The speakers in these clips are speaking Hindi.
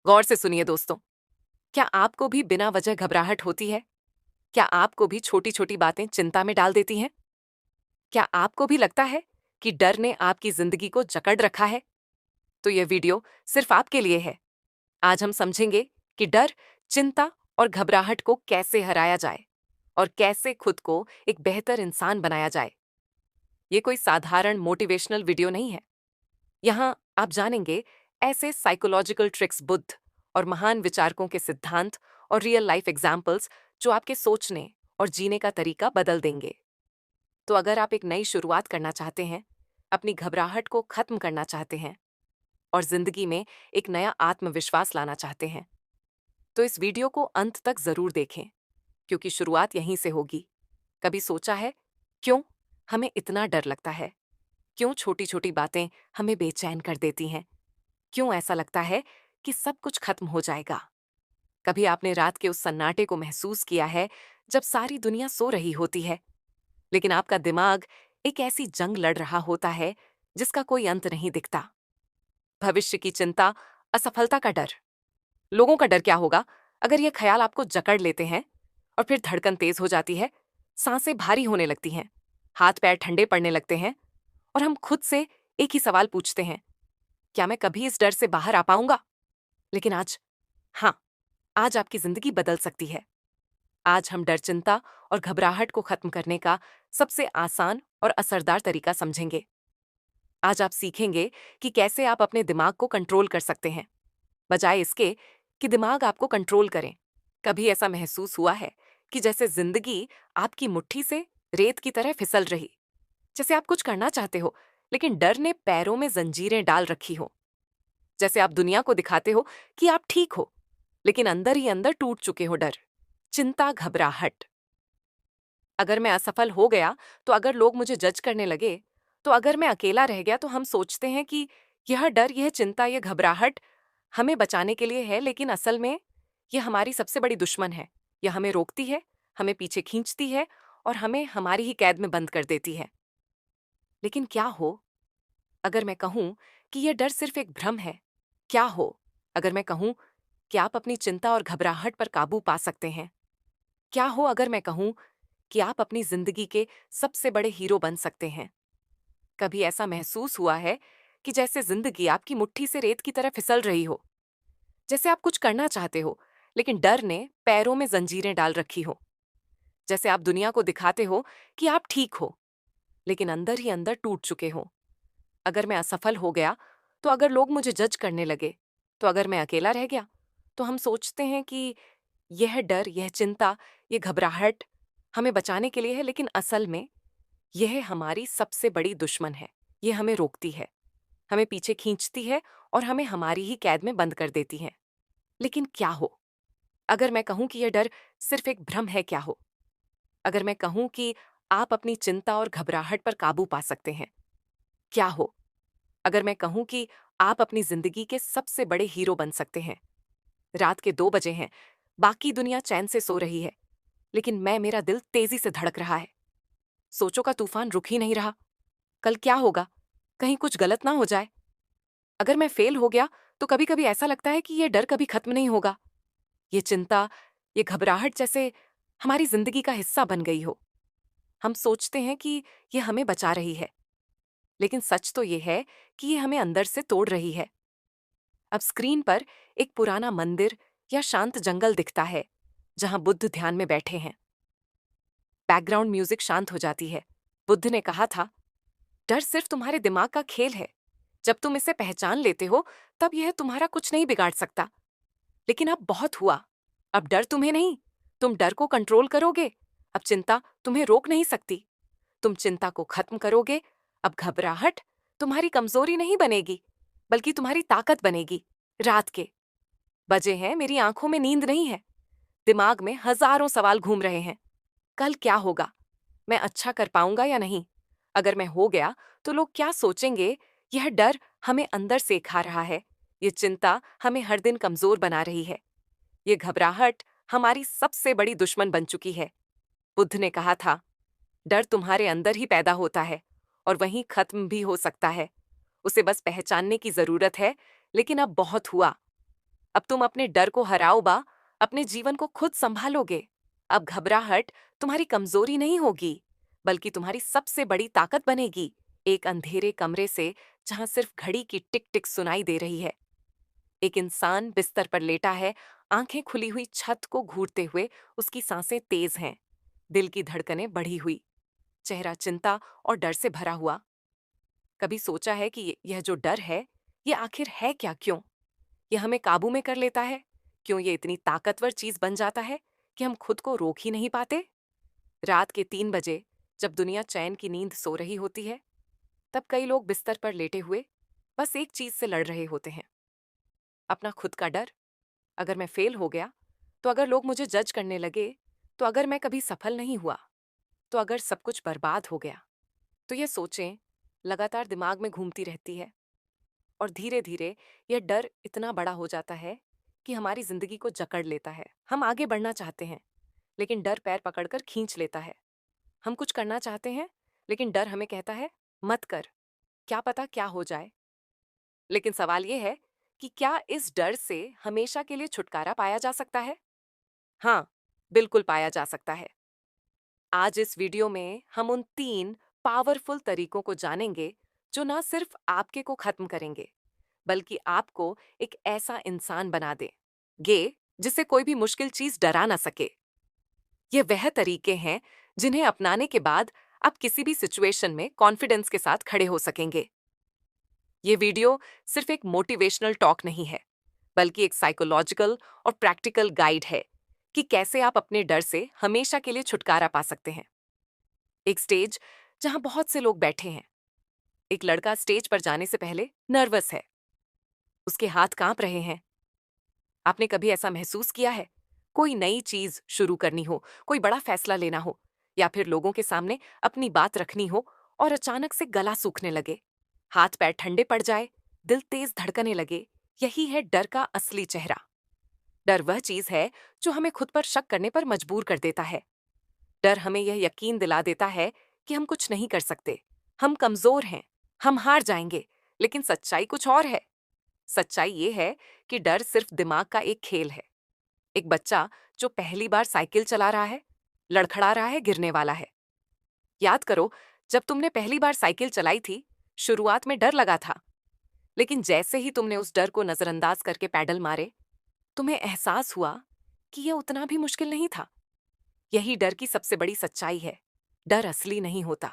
गौर से सुनिए दोस्तों। क्या आपको भी बिना वजह घबराहट होती है? क्या आपको भी छोटी छोटी बातें चिंता में डाल देती हैं? क्या आपको भी लगता है कि डर ने आपकी जिंदगी को जकड़ रखा है? तो यह वीडियो सिर्फ आपके लिए है। आज हम समझेंगे कि डर, चिंता और घबराहट को कैसे हराया जाए और कैसे खुद को एक बेहतर इंसान बनाया जाए। ये कोई साधारण मोटिवेशनल वीडियो नहीं है। यहाँ आप जानेंगे ऐसे साइकोलॉजिकल ट्रिक्स, बुद्ध और महान विचारकों के सिद्धांत और रियल लाइफ एग्जाम्पल्स जो आपके सोचने और जीने का तरीका बदल देंगे। तो अगर आप एक नई शुरुआत करना चाहते हैं, अपनी घबराहट को खत्म करना चाहते हैं और जिंदगी में एक नया आत्मविश्वास लाना चाहते हैं, तो इस वीडियो को अंत तक जरूर देखें, क्योंकि शुरुआत यहीं से होगी। कभी सोचा है क्यों हमें इतना डर लगता है? क्यों छोटी छोटी बातें हमें बेचैन कर देती हैं? क्यों ऐसा लगता है कि सब कुछ खत्म हो जाएगा? कभी आपने रात के उस सन्नाटे को महसूस किया है जब सारी दुनिया सो रही होती है, लेकिन आपका दिमाग एक ऐसी जंग लड़ रहा होता है जिसका कोई अंत नहीं दिखता? भविष्य की चिंता, असफलता का डर, लोगों का डर क्या होगा अगर ये ख्याल आपको जकड़ लेते हैं? और फिर धड़कन तेज हो जाती है, सांसें भारी होने लगती हैं, हाथ पैर ठंडे पड़ने लगते हैं और हम खुद से एक ही सवाल पूछते हैं, क्या मैं कभी इस डर से बाहर आ पाऊंगा? लेकिन आज, हाँ, आज आपकी जिंदगी बदल सकती है। आज हम डर, चिंता और घबराहट को खत्म करने का सबसे आसान और असरदार तरीका समझेंगे। आज आप सीखेंगे कि कैसे आप अपने दिमाग को कंट्रोल कर सकते हैं, बजाय इसके कि दिमाग आपको कंट्रोल करें। कभी ऐसा महसूस हुआ है कि जैसे जिंदगी आपकी मुट्ठी से रेत की तरह फिसल रही, जैसे आप कुछ करना चाहते हो लेकिन डर ने पैरों में जंजीरें डाल रखी हो? जैसे आप दुनिया को दिखाते हो कि आप ठीक हो, लेकिन अंदर ही अंदर टूट चुके हो। डर, चिंता, घबराहट। अगर मैं असफल हो गया, तो अगर लोग मुझे जज करने लगे, तो अगर मैं अकेला रह गया, तो हम सोचते हैं कि यह डर, यह चिंता, यह घबराहट हमें बचाने के लिए है, लेकिन असल में यह हमारी सबसे बड़ी दुश्मन है। यह हमें रोकती है, हमें पीछे खींचती है और हमें हमारी ही कैद में बंद कर देती है। लेकिन क्या हो अगर मैं कहूं कि यह डर सिर्फ एक भ्रम है? क्या हो अगर मैं कहूं कि आप अपनी चिंता और घबराहट पर काबू पा सकते हैं? क्या हो अगर मैं कहूं कि आप अपनी जिंदगी के सबसे बड़े हीरो बन सकते हैं? कभी ऐसा महसूस हुआ है कि जैसे जिंदगी आपकी मुट्ठी से रेत की तरह फिसल रही हो, जैसे आप कुछ करना चाहते हो लेकिन डर ने पैरों में जंजीरें डाल रखी हो? जैसे आप दुनिया को दिखाते हो कि आप ठीक हो, लेकिन अंदर ही अंदर टूट चुके हो? अगर मैं असफल हो गया, तो अगर लोग मुझे जज करने लगे, तो अगर मैं अकेला रह गया, तो हम सोचते हैं कि यह डर, यह चिंता, यह घबराहट हमें बचाने के लिए है, लेकिन असल में यह हमारी सबसे बड़ी दुश्मन है। यह हमें रोकती है, हमें पीछे खींचती है और हमें हमारी ही कैद में बंद कर देती है। लेकिन क्या हो अगर मैं कहूं कि यह डर सिर्फ एक भ्रम है? क्या हो अगर मैं कहूं कि आप अपनी चिंता और घबराहट पर काबू पा सकते हैं? क्या हो अगर मैं कहूं कि आप अपनी जिंदगी के सबसे बड़े हीरो बन सकते हैं? रात के 2 बजे हैं, बाकी दुनिया चैन से सो रही है, लेकिन मेरा दिल तेजी से धड़क रहा है। सोचों का तूफान रुक ही नहीं रहा। कल क्या होगा? कहीं कुछ गलत ना हो जाए? अगर मैं फेल हो गया, तो कभी कभी ऐसा लगता है कि यह डर कभी खत्म नहीं होगा। ये चिंता, ये घबराहट जैसे हमारी जिंदगी का हिस्सा बन गई हो। हम सोचते हैं कि यह हमें बचा रही है, लेकिन सच तो यह है कि ये हमें अंदर से तोड़ रही है। अब स्क्रीन पर एक पुराना मंदिर या शांत जंगल दिखता है जहां बुद्ध ध्यान में बैठे हैं। बैकग्राउंड म्यूजिक शांत हो जाती है। बुद्ध ने कहा था, डर सिर्फ तुम्हारे दिमाग का खेल है। जब तुम इसे पहचान लेते हो, तब यह तुम्हारा कुछ नहीं बिगाड़ सकता। लेकिन अब बहुत हुआ। अब डर तुम्हें नहीं, तुम डर को कंट्रोल करोगे। अब चिंता तुम्हें रोक नहीं सकती, तुम चिंता को खत्म करोगे। अब घबराहट तुम्हारी कमजोरी नहीं बनेगी, बल्कि तुम्हारी ताकत बनेगी। रात के बजे हैं, मेरी आंखों में नींद नहीं है, दिमाग में हजारों सवाल घूम रहे हैं। कल क्या होगा? मैं अच्छा कर पाऊंगा या नहीं? अगर मैं हो गया, तो लोग क्या सोचेंगे? यह डर हमें अंदर से खा रहा है। ये चिंता हमें हर दिन कमजोर बना रही है। ये घबराहट हमारी सबसे बड़ी दुश्मन बन चुकी है। बुद्ध ने कहा था, डर तुम्हारे अंदर ही पैदा होता है और वहीं खत्म भी हो सकता है। उसे बस पहचानने की जरूरत है। लेकिन अब बहुत हुआ। अब तुम अपने डर को हराओ बा, अपने जीवन को खुद संभालोगे। अब घबराहट तुम्हारी कमजोरी नहीं होगी, बल्कि तुम्हारी सबसे बड़ी ताकत बनेगी। एक अंधेरे कमरे से, जहां सिर्फ घड़ी की टिक टिक सुनाई दे रही है, एक इंसान बिस्तर पर लेटा है, आंखें खुली हुई छत को घूरते हुए, उसकी सांसें तेज हैं, दिल की धड़कनें बढ़ी हुई, चेहरा चिंता और डर से भरा हुआ। कभी सोचा है कि यह जो डर है, ये आखिर है क्या? क्यों ये हमें काबू में कर लेता है? क्यों ये इतनी ताकतवर चीज बन जाता है कि हम खुद को रोक ही नहीं पाते? रात के 3 बजे, जब दुनिया चैन की नींद सो रही होती है, तब कई लोग बिस्तर पर लेटे हुए बस एक चीज से लड़ रहे होते हैं, अपना खुद का डर। अगर मैं फेल हो गया, तो अगर लोग मुझे जज करने लगे, तो अगर मैं कभी सफल नहीं हुआ, तो अगर सब कुछ बर्बाद हो गया, तो ये सोचें लगातार दिमाग में घूमती रहती है। और धीरे धीरे यह डर इतना बड़ा हो जाता है कि हमारी जिंदगी को जकड़ लेता है। हम आगे बढ़ना चाहते हैं, लेकिन डर पैर पकड़कर खींच लेता है। हम कुछ करना चाहते हैं, लेकिन डर हमें कहता है मत कर, क्या पता क्या हो जाए। लेकिन सवाल यह है कि क्या इस डर से हमेशा के लिए छुटकारा पाया जा सकता है? हाँ, बिल्कुल पाया जा सकता है। आज इस वीडियो में हम उन 3 पावरफुल तरीकों को जानेंगे, जो ना सिर्फ आपके को खत्म करेंगे, बल्कि आपको एक ऐसा इंसान बना देंगे जिसे कोई भी मुश्किल चीज डरा ना सके। ये वह तरीके हैं जिन्हें अपनाने के बाद आप किसी भी सिचुएशन में कॉन्फिडेंस के साथ खड़े हो सकेंगे। ये वीडियो सिर्फ एक मोटिवेशनल टॉक नहीं है, बल्कि एक साइकोलॉजिकल और प्रैक्टिकल गाइड है कि कैसे आप अपने डर से हमेशा के लिए छुटकारा पा सकते हैं। एक स्टेज जहां बहुत से लोग बैठे हैं। एक लड़का स्टेज पर जाने से पहले नर्वस है, उसके हाथ कांप रहे हैं। आपने कभी ऐसा महसूस किया है? कोई नई चीज शुरू करनी हो, कोई बड़ा फैसला लेना हो, या फिर लोगों के सामने अपनी बात रखनी हो, और अचानक से गला सूखने लगे, हाथ पैर ठंडे पड़ जाए, दिल तेज धड़कने लगे। यही है डर का असली चेहरा। डर वह चीज है जो हमें खुद पर शक करने पर मजबूर कर देता है। डर हमें यह यकीन दिला देता है कि हम कुछ नहीं कर सकते, हम कमजोर हैं, हम हार जाएंगे। लेकिन सच्चाई कुछ और है। सच्चाई ये है कि डर सिर्फ दिमाग का एक खेल है। एक बच्चा जो पहली बार साइकिल चला रहा है, लड़खड़ा रहा है, गिरने वाला है। याद करो, जब तुमने पहली बार साइकिल चलाई थी, शुरुआत में डर लगा था, लेकिन जैसे ही तुमने उस डर को नजरअंदाज करके पैडल मारे, तुम्हें एहसास हुआ कि यह उतना भी मुश्किल नहीं था। यही डर की सबसे बड़ी सच्चाई है। डर असली नहीं होता,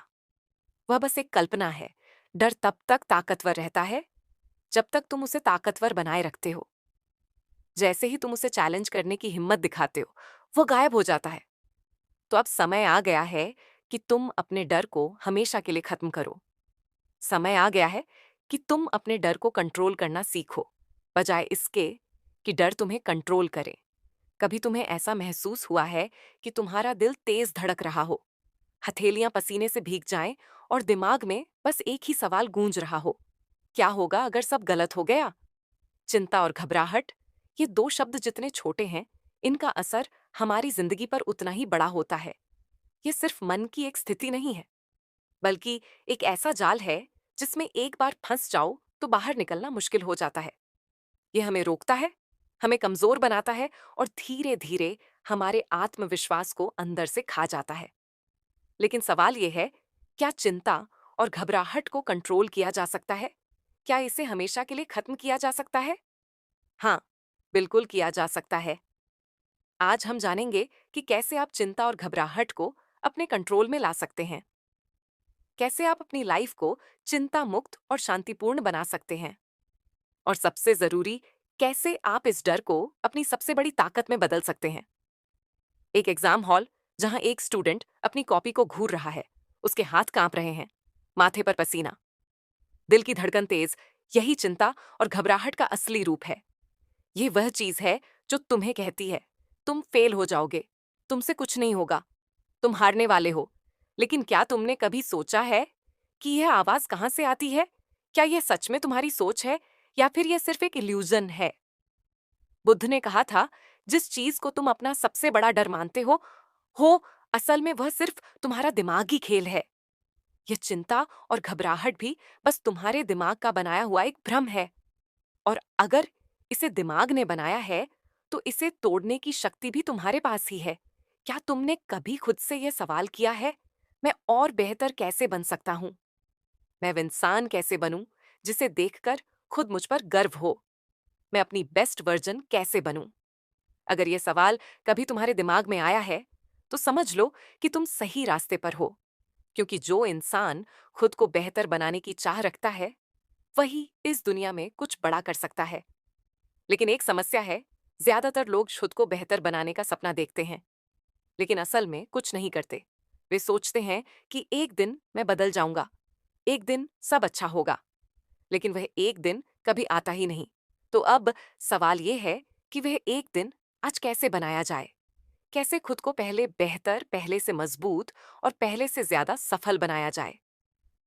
वह बस एक कल्पना है। डर तब तक ताकतवर रहता है जब तक तुम उसे ताकतवर बनाए रखते हो। जैसे ही तुम उसे चैलेंज करने की हिम्मत दिखाते हो, वो गायब हो जाता है। तो अब समय आ गया है कि तुम अपने डर को हमेशा के लिए खत्म करो। समय आ गया है कि तुम अपने डर को कंट्रोल करना सीखो, बजाय इसके कि डर तुम्हें कंट्रोल करे। कभी तुम्हें ऐसा महसूस हुआ है कि तुम्हारा दिल तेज धड़क रहा हो, हथेलियां पसीने से भीग जाएं, और दिमाग में बस एक ही सवाल गूंज रहा हो, क्या होगा अगर सब गलत हो गया? चिंता और घबराहट, ये 2 शब्द जितने छोटे हैं, इनका असर हमारी जिंदगी पर उतना ही बड़ा होता है। ये सिर्फ मन की एक स्थिति नहीं है, बल्कि एक ऐसा जाल है जिसमें एक बार फंस जाओ तो बाहर निकलना मुश्किल हो जाता है। ये हमें रोकता है, हमें कमजोर बनाता है, और धीरे धीरे हमारे आत्मविश्वास को अंदर से खा जाता है। लेकिन सवाल ये है, क्या चिंता और घबराहट को कंट्रोल किया जा सकता है? क्या इसे हमेशा के लिए खत्म किया जा सकता है? हाँ, बिल्कुल किया जा सकता है। आज हम जानेंगे कि कैसे आप चिंता और घबराहट को अपने कंट्रोल में ला सकते हैं। कैसे आप अपनी लाइफ को चिंता मुक्त और शांतिपूर्ण बना सकते हैं। और सबसे जरूरी, कैसे आप इस डर को अपनी सबसे बड़ी ताकत में बदल सकते हैं। एक एग्जाम हॉल, जहां एक स्टूडेंट अपनी कॉपी को घूर रहा है, उसके हाथ कांप रहे हैं, माथे पर पसीना, दिल की धड़कन तेज। यही चिंता और घबराहट का असली रूप है। ये वह चीज है जो तुम्हें कहती है तुम फेल हो जाओगे, तुमसे कुछ नहीं होगा, तुम हारने वाले हो। लेकिन क्या तुमने कभी सोचा है कि यह आवाज कहां से आती है? क्या यह सच में तुम्हारी सोच है, या फिर यह सिर्फ एक इल्यूजन है? बुद्ध ने कहा था, जिस चीज को तुम अपना सबसे बड़ा डर मानते हो असल में वह सिर्फ तुम्हारा दिमागी खेल है। यह चिंता और घबराहट भी बस तुम्हारे दिमाग का बनाया हुआ एक भ्रम है। और अगर इसे दिमाग ने बनाया है, तो इसे तोड़ने की शक्ति भी तुम्हारे पास ही है। क्या तुमने कभी खुद से यह सवाल किया है, मैं और बेहतर कैसे बन सकता हूँ? मैं वो इंसान कैसे बनूं जिसे देखकर खुद मुझ पर गर्व हो? मैं अपनी बेस्ट वर्जन कैसे बनूं? अगर यह सवाल कभी तुम्हारे दिमाग में आया है, तो समझ लो कि तुम सही रास्ते पर हो, क्योंकि जो इंसान खुद को बेहतर बनाने की चाह रखता है, वही इस दुनिया में कुछ बड़ा कर सकता है। लेकिन एक समस्या है, ज्यादातर लोग खुद को बेहतर बनाने का सपना देखते हैं, लेकिन असल में कुछ नहीं करते। वे सोचते हैं कि एक दिन मैं बदल जाऊंगा, एक दिन सब अच्छा होगा, लेकिन वह एक दिन कभी आता ही नहीं। तो अब सवाल यह है कि वह एक दिन आज कैसे बनाया जाए? कैसे खुद को पहले बेहतर, पहले से मजबूत और पहले से ज्यादा सफल बनाया जाए?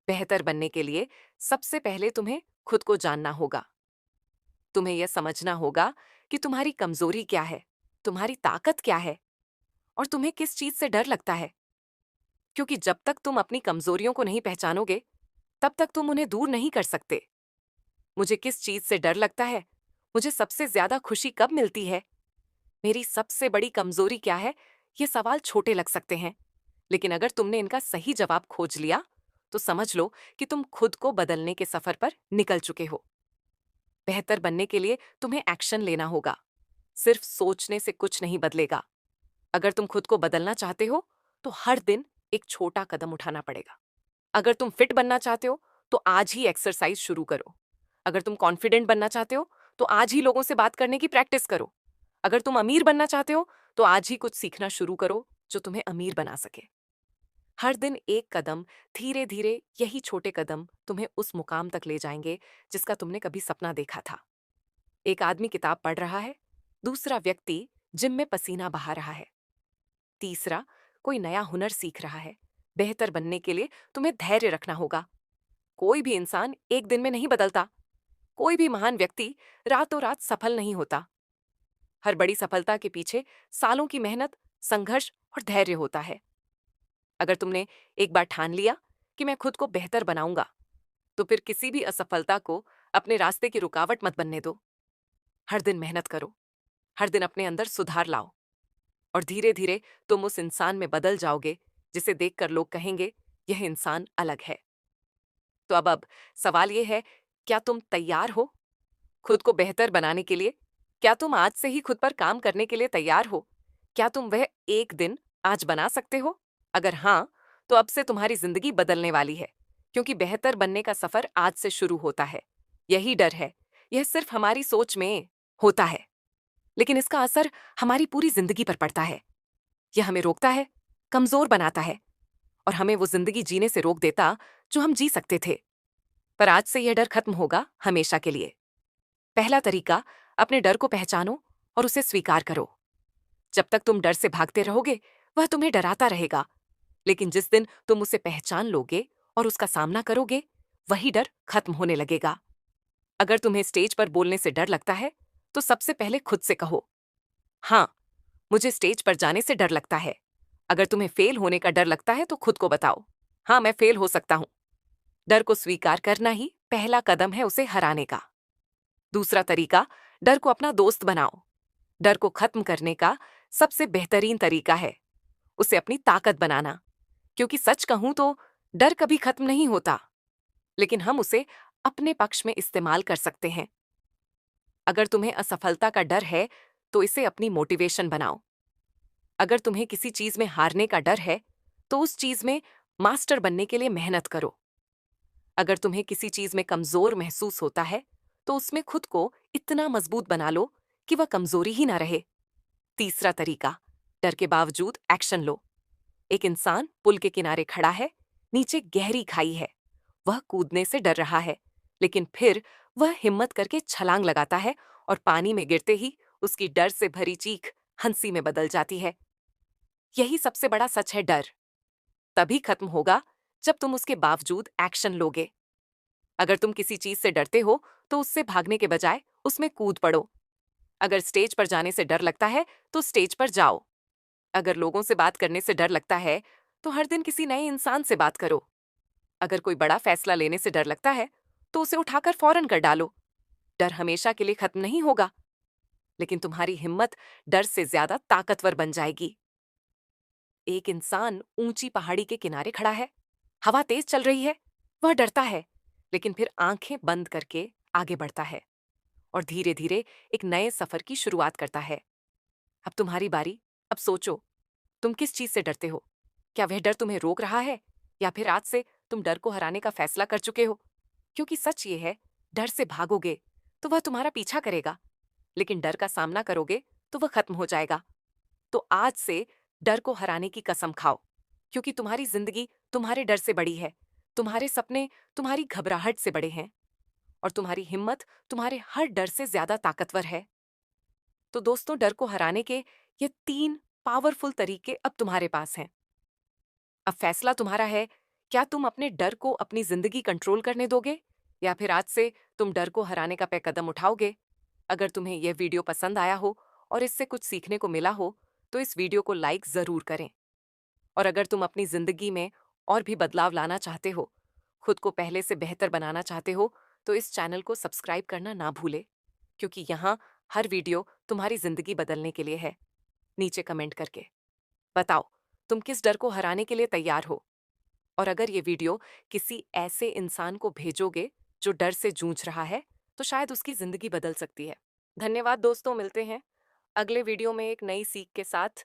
बेहतर बनने के लिए सबसे पहले तुम्हें खुद को जानना होगा। तुम्हें यह समझना होगा कि तुम्हारी कमजोरी क्या है, तुम्हारी ताकत क्या है, और तुम्हें किस चीज से डर लगता है। क्योंकि जब तक तुम अपनी कमजोरियों को नहीं पहचानोगे, तब तक तुम उन्हें दूर नहीं कर सकते। मुझे किस चीज से डर लगता है, मुझे सबसे ज्यादा खुशी कब मिलती है, मेरी सबसे बड़ी कमजोरी क्या है, ये सवाल छोटे लग सकते हैं, लेकिन अगर तुमने इनका सही जवाब खोज लिया, तो समझ लो कि तुम खुद को बदलने के सफर पर निकल चुके हो। बेहतर बनने के लिए तुम्हें एक्शन लेना होगा। सिर्फ सोचने से कुछ नहीं बदलेगा। अगर तुम खुद को बदलना चाहते हो, तो हर दिन एक छोटा कदम उठाना पड़ेगा। अगर तुम फिट बनना चाहते हो, तो आज ही एक्सरसाइज शुरू करो। अगर तुम कॉन्फिडेंट बनना चाहते हो, तो आज ही लोगों से बात करने की प्रैक्टिस करो। अगर तुम अमीर बनना चाहते हो, तो आज ही कुछ सीखना शुरू करो जो तुम्हें अमीर बना सके। हर दिन एक कदम, धीरे धीरे यही छोटे कदम तुम्हें उस मुकाम तक ले जाएंगे जिसका तुमने कभी सपना देखा था। एक आदमी किताब पढ़ रहा है, दूसरा व्यक्ति जिम में पसीना बहा रहा है, तीसरा कोई नया हुनर सीख रहा है। बेहतर बनने के लिए तुम्हें धैर्य रखना होगा। कोई भी इंसान एक दिन में नहीं बदलता। कोई भी महान व्यक्ति रातों रात सफल नहीं होता। हर बड़ी सफलता के पीछे सालों की मेहनत, संघर्ष और धैर्य होता है। अगर तुमने एक बार ठान लिया कि मैं खुद को बेहतर बनाऊंगा, तो फिर किसी भी असफलता को अपने रास्ते की रुकावट मत बनने दो। हर दिन मेहनत करो, हर दिन अपने अंदर सुधार लाओ, और धीरे धीरे तुम उस इंसान में बदल जाओगे जिसे देखकर लोग कहेंगे, यह इंसान अलग है। तो अब सवाल यह है, क्या तुम तैयार हो खुद को बेहतर बनाने के लिए? क्या तुम आज से ही खुद पर काम करने के लिए तैयार हो? क्या तुम वह एक दिन आज बना सकते हो? अगर हाँ, तो अब से तुम्हारी जिंदगी बदलने वाली है, क्योंकि बेहतर बनने का सफर आज से शुरू होता है। यही डर है, यह सिर्फ हमारी सोच में होता है, लेकिन इसका असर हमारी पूरी जिंदगी पर पड़ता है। यह हमें रोकता है, कमजोर बनाता है, और हमें वो जिंदगी जीने से रोक देता जो हम जी सकते थे। पर आज से यह डर खत्म होगा हमेशा के लिए। पहला तरीका, अपने डर को पहचानो और उसे स्वीकार करो। जब तक तुम डर से भागते रहोगे, वह तुम्हें डराता रहेगा, लेकिन जिस दिन तुम उसे पहचान लोगे और उसका सामना करोगे, वही डर खत्म होने लगेगा। अगर तुम्हें स्टेज पर बोलने से डर लगता है, तो सबसे पहले खुद से कहो, हाँ, मुझे स्टेज पर जाने से डर लगता है। अगर तुम्हें फेल होने का डर लगता है, तो खुद को बताओ, हाँ, मैं फेल हो सकता हूं। डर को स्वीकार करना ही पहला कदम है उसे हराने का। दूसरा तरीका, डर को अपना दोस्त बनाओ। डर को खत्म करने का सबसे बेहतरीन तरीका है उसे अपनी ताकत बनाना, क्योंकि सच कहूं तो डर कभी खत्म नहीं होता, लेकिन हम उसे अपने पक्ष में इस्तेमाल कर सकते हैं। अगर तुम्हें असफलता का डर है, तो इसे अपनी मोटिवेशन बनाओ। अगर तुम्हें किसी चीज में हारने का डर है, तो उस चीज में मास्टर बनने के लिए मेहनत करो। अगर तुम्हें किसी चीज में कमजोर महसूस होता है, तो उसमें खुद को इतना मजबूत बना लो कि वह कमजोरी ही ना रहे। तीसरा तरीका, डर के बावजूद एक्शन लो। एक इंसान पुल के किनारे खड़ा है, नीचे गहरी खाई है, वह कूदने से डर रहा है, लेकिन फिर वह हिम्मत करके छलांग लगाता है, और पानी में गिरते ही उसकी डर से भरी चीख हंसी में बदल जाती है। यही सबसे बड़ा सच है, डर तभी खत्म होगा जब तुम उसके बावजूद एक्शन लोगे। अगर तुम किसी चीज से डरते हो, तो उससे भागने के बजाय उसमें कूद पड़ो। अगर स्टेज पर जाने से डर लगता है, तो स्टेज पर जाओ। अगर लोगों से बात करने से डर लगता है, तो हर दिन किसी नए इंसान से बात करो। अगर कोई बड़ा फैसला लेने से डर लगता है, तो उसे उठाकर फौरन कर डालो। डर हमेशा के लिए खत्म नहीं होगा, लेकिन तुम्हारी हिम्मत डर से ज्यादा ताकतवर बन जाएगी। एक इंसान ऊंची पहाड़ी के किनारे खड़ा है, हवा तेज चल रही है, वह डरता है, लेकिन फिर आंखें बंद करके आगे बढ़ता है और धीरे धीरे एक नए सफर की शुरुआत करता है। अब तुम्हारी बारी। अब सोचो, तुम किस चीज से डरते हो? क्या वह डर तुम्हें रोक रहा है, या फिर आज से तुम डर को हराने का फैसला कर चुके हो? क्योंकि सच ये है, डर से भागोगे तो वह तुम्हारा पीछा करेगा, लेकिन डर का सामना करोगे तो वह खत्म हो जाएगा। तो आज से डर को हराने की कसम खाओ, क्योंकि तुम्हारी जिंदगी तुम्हारे डर से बड़ी है, तुम्हारे सपने तुम्हारी घबराहट से बड़े हैं, और तुम्हारी हिम्मत तुम्हारे हर डर से ज्यादा ताकतवर है। तो दोस्तों, डर को हराने के ये 3 पावरफुल तरीके अब तुम्हारे पास हैं। अब फैसला तुम्हारा है, क्या तुम अपने डर को अपनी जिंदगी कंट्रोल करने दोगे, या फिर आज से तुम डर को हराने का कदम उठाओगे? अगर तुम्हें यह वीडियो पसंद आया हो और इससे कुछ सीखने को मिला हो, तो इस वीडियो को लाइक जरूर करें। और अगर तुम अपनी जिंदगी में और भी बदलाव लाना चाहते हो, खुद को पहले से बेहतर बनाना चाहते हो, तो इस चैनल को सब्सक्राइब करना ना भूले, क्योंकि यहाँ हर वीडियो तुम्हारी जिंदगी बदलने के लिए है। नीचे कमेंट करके बताओ, तुम किस डर को हराने के लिए तैयार हो? और अगर ये वीडियो किसी ऐसे इंसान को भेजोगे जो डर से जूझ रहा है, तो शायद उसकी जिंदगी बदल सकती है। धन्यवाद दोस्तों, मिलते हैं अगले वीडियो में एक नई सीख के साथ।